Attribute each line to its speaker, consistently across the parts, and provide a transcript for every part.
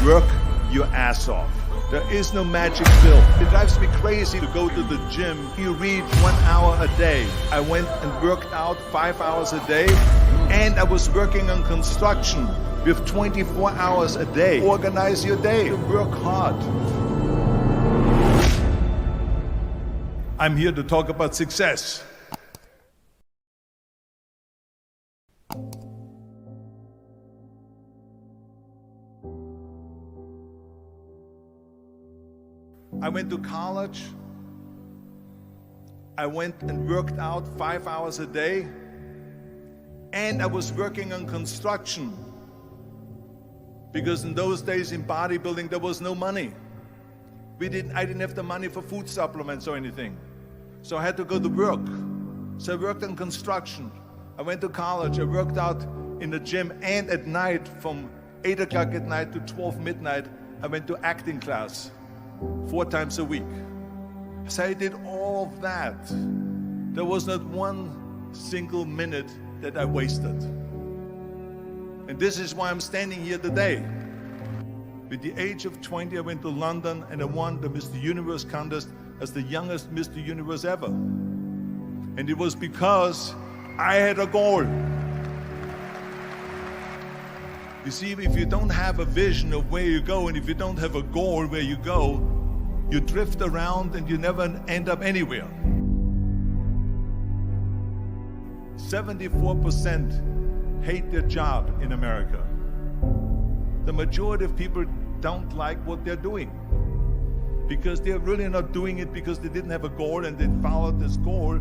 Speaker 1: Work your ass off. There is no magic pill. It drives me crazy to go to the gym. You read 1 hour a day. I went and worked out 5 hours a day, and I was working on construction with 24 hours a day. Organize your day. Work hard. I'm here to talk about success. I went to college. I went and worked out 5 hours a day, and I was working on construction, because in those days in bodybuilding there was no money. I didn't have the money for food supplements or anything, so I had to go to work. So I worked on construction. I went to college. I worked out in the gym, and at night from 8 o'clock at night to 12 midnight I went to acting class 4 times a week. So I did all of that. There was not one single minute that I wasted. And this is why I'm standing here today. With the age of 20, I went to London and I won the Mr. Universe contest as the youngest Mr. Universe ever. And it was because I had a goal. You see, if you don't have a vision of where you go, and if you don't have a goal where you go, you drift around and you never end up anywhere. 74% hate their job in America. The majority of people don't like what they're doing, because they're really not doing it because they didn't have a goal and they followed this goal.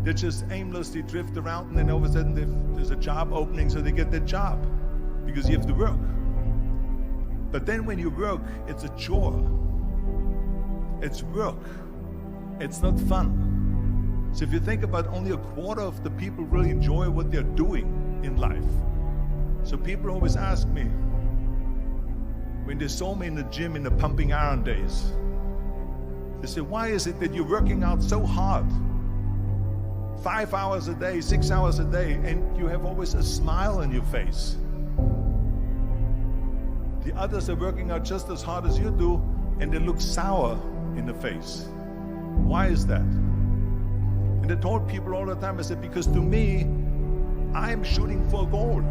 Speaker 1: They just aimlessly drift around, and then all of a sudden there's a job opening, so they get that job because you have to work. But then when you work, it's a chore. It's work. It's not fun. So if you think about, only a quarter of the people really enjoy what they're doing in life. So people always ask me, when they saw me in the gym in the pumping iron days, they say, why is it that you're working out so hard? 5 hours a day, 6 hours a day, and you have always a smile on your face. The others are working out just as hard as you do, and they look sour in the face. Why is that? And I told people all the time, I said, because to me, I'm shooting for a goal.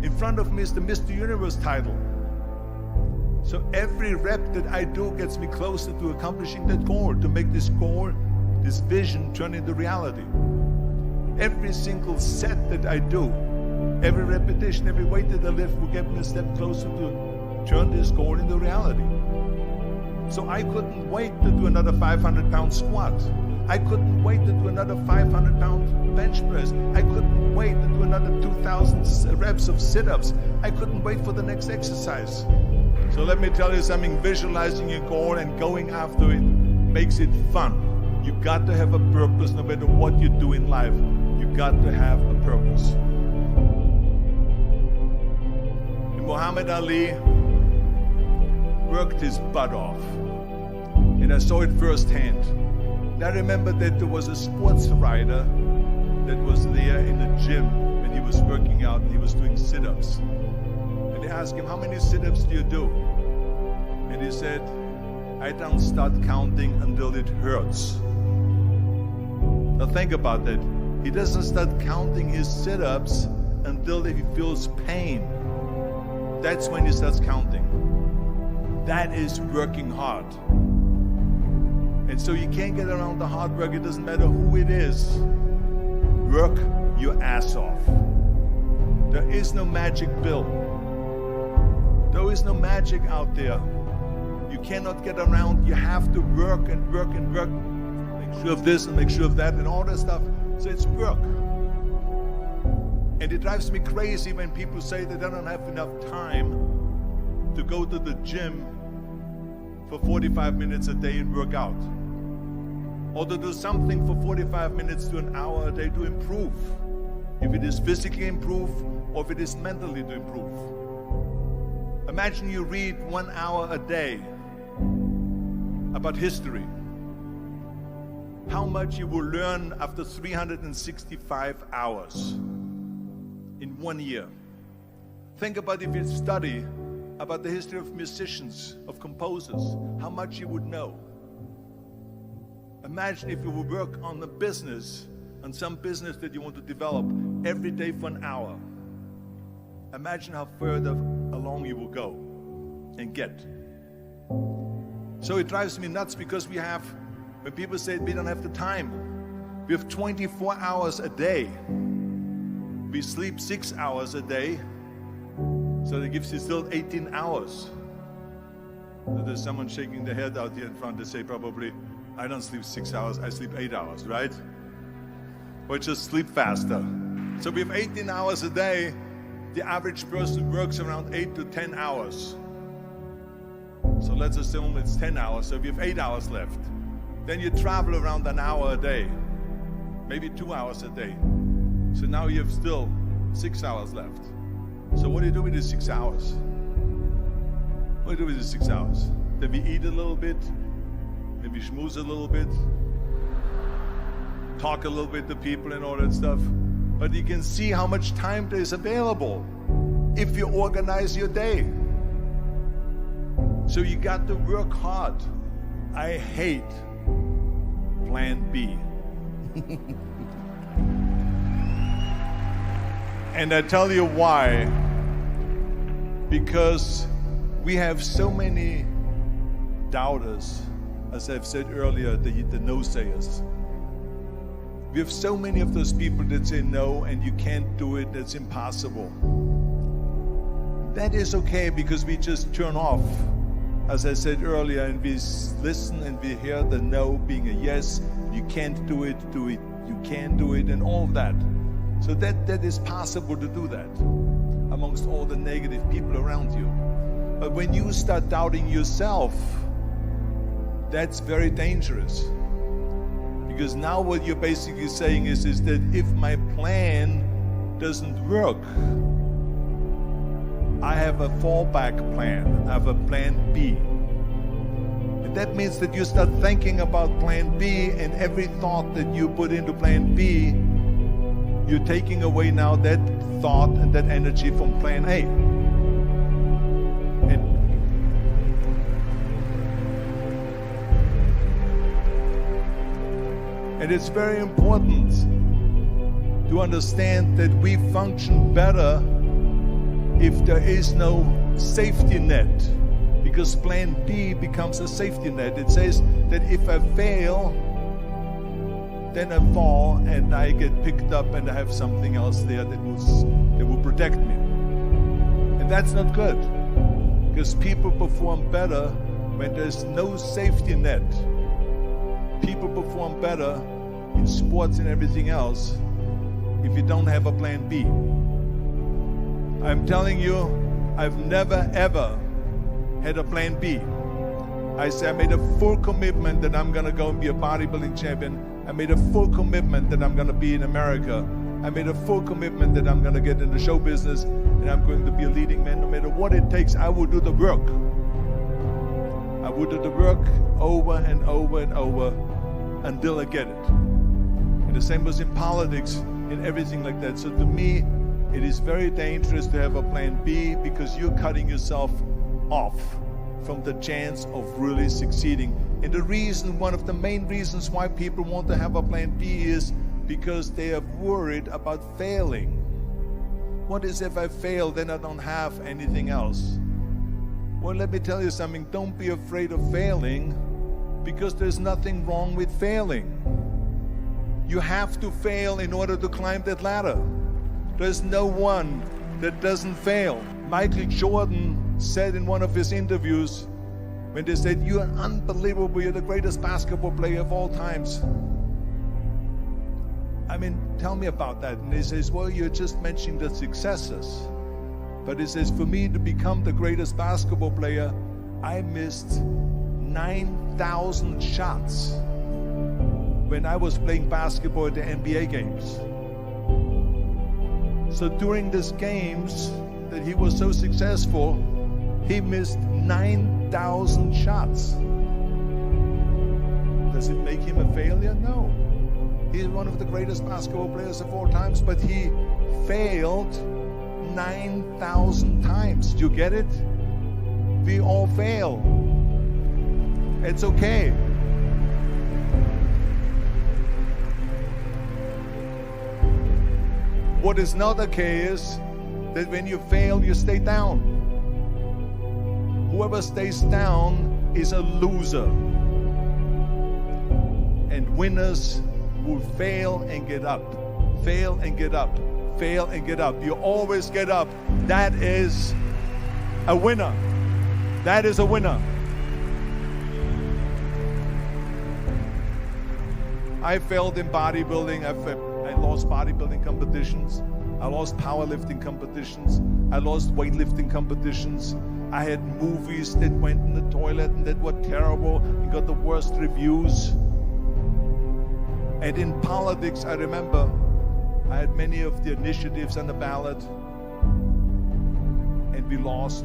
Speaker 1: In front of me is the Mr. Universe title. So every rep that I do gets me closer to accomplishing that goal, to make this goal, this vision, turn into reality. Every single set that I do, every repetition, every weight that I lift will get me a step closer to turn this goal into reality. So I couldn't wait to do another 500-pound squat. I couldn't wait to do another 500-pound bench press. I couldn't wait to do another 2,000 reps of sit-ups. I couldn't wait for the next exercise. So let me tell you something, visualizing your goal and going after it makes it fun. You got to have a purpose. No matter what you do in life, you got to have a purpose. And Muhammad Ali worked his butt off, and I saw it firsthand. And I remember that there was a sports writer that was there in the gym when he was working out, and he was doing sit-ups. And they asked him, how many sit-ups do you do? And he said, I don't start counting until it hurts. Now think about that. He doesn't start counting his sit-ups until he feels pain. That's when he starts counting. That is working hard. And so you can't get around the hard work. It doesn't matter who it is. Work your ass off. There is no magic pill. There is no magic out there. You cannot get around. You have to work and work and work. Make sure of this and make sure of that and all that stuff. So it's work. And it drives me crazy when people say that they don't have enough time to go to the gym for 45 minutes a day and work out, or to do something for 45 minutes to an hour a day to improve, if it is physically improve or if it is mentally to improve. Imagine you read 1 hour a day about history. How much you will learn after 365 hours in 1 year. Think about if you study about the history of musicians, of composers, how much you would know. Imagine if you would work on the business, on some business that you want to develop every day for an hour. Imagine how further along you will go and get. So it drives me nuts because when people say we don't have the time, we have 24 hours a day. We sleep 6 hours a day, so that gives you still 18 hours. So there's someone shaking their head out here in front to say probably, I don't sleep 6 hours, I sleep 8 hours, right? Or just sleep faster. So we have 18 hours a day. The average person works around 8 to 10 hours. So let's assume it's 10 hours, so we have 8 hours left. Then you travel around an hour a day, maybe 2 hours a day. So now you have still 6 hours left. So what do you do with the 6 hours? What do you do with the 6 hours? Then we eat a little bit, then we schmooze a little bit, talk a little bit to people and all that stuff. But you can see how much time there is available if you organize your day. So you got to work hard. I hate plan B. And I tell you why. Because we have so many doubters, as I've said earlier, the no-sayers. We have so many of those people that say no and you can't do it, that's impossible. That is okay because we just turn off, as I said earlier, and we listen and we hear the no being a yes. You can't do it, you can do it, and all of that. So that is possible to do that amongst all the negative people around you. But when you start doubting yourself, that's very dangerous. Because now what you're basically saying is that if my plan doesn't work, I have a fallback plan, I have a plan B. And that means that you start thinking about plan B, and every thought that you put into plan B, you're taking away now that thought and that energy from plan A. And it's very important to understand that we function better if there is no safety net, because plan B becomes a safety net. It says that if I fail, then I fall and I get picked up and I have something else there that will protect me. And that's not good, because people perform better when there's no safety net. People perform better in sports and everything else if you don't have a plan B. I'm telling you, I've never ever had a plan B. I made a full commitment that I'm gonna go and be a bodybuilding champion. I made a full commitment that I'm gonna be in America. I made a full commitment that I'm gonna get in the show business and I'm going to be a leading man. No matter what it takes, I will do the work. I will do the work over and over and over until I get it. And the same was in politics and everything like that. So to me, it is very dangerous to have a plan B, because you're cutting yourself off from the chance of really succeeding. And the reason, one of the main reasons why people want to have a plan B is because they are worried about failing. What is if I fail, then I don't have anything else? Well, let me tell you something. Don't be afraid of failing, because there's nothing wrong with failing. You have to fail in order to climb that ladder. There's no one that doesn't fail. Michael Jordan said in one of his interviews, when they said, "You're unbelievable, you're the greatest basketball player of all times." I mean, tell me about that. And he says, well, you're just mentioning the successes. But he says, for me to become the greatest basketball player, I missed 9,000 shots when I was playing basketball at the NBA games. So during these games that he was so successful, he missed 9,000 shots. Does it make him a failure? No. He's one of the greatest basketball players of all times, but he failed 9,000 times. Do you get it? We all fail. It's okay. What is not okay is that when you fail, you stay down. Whoever stays down is a loser. And winners will fail and get up. Fail and get up. Fail and get up. You always get up. That is a winner. That is a winner. I failed in bodybuilding. I lost bodybuilding competitions. I lost powerlifting competitions. I lost weightlifting competitions. I had movies that went in the toilet and that were terrible and got the worst reviews. And in politics, I remember I had many of the initiatives on the ballot, and we lost.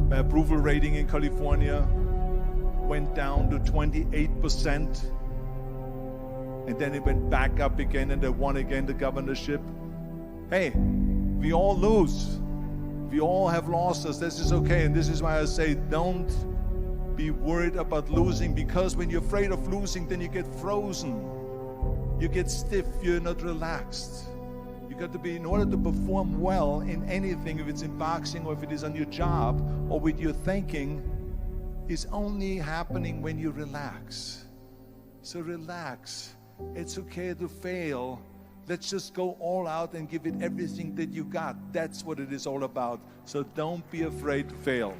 Speaker 1: My approval rating in California went down to 28%. And then it went back up again, and they won again the governorship. Hey, we all lose. We all have losses. This is okay. And this is why I say don't be worried about losing, because when you're afraid of losing, then you get frozen. You get stiff. You're not relaxed. You got to be, in order to perform well in anything, if it's in boxing or if it is on your job or with your thinking, is only happening when you relax. So relax. It's okay to fail. Let's just go all out and give it everything that you got. That's what it is all about. So don't be afraid to fail.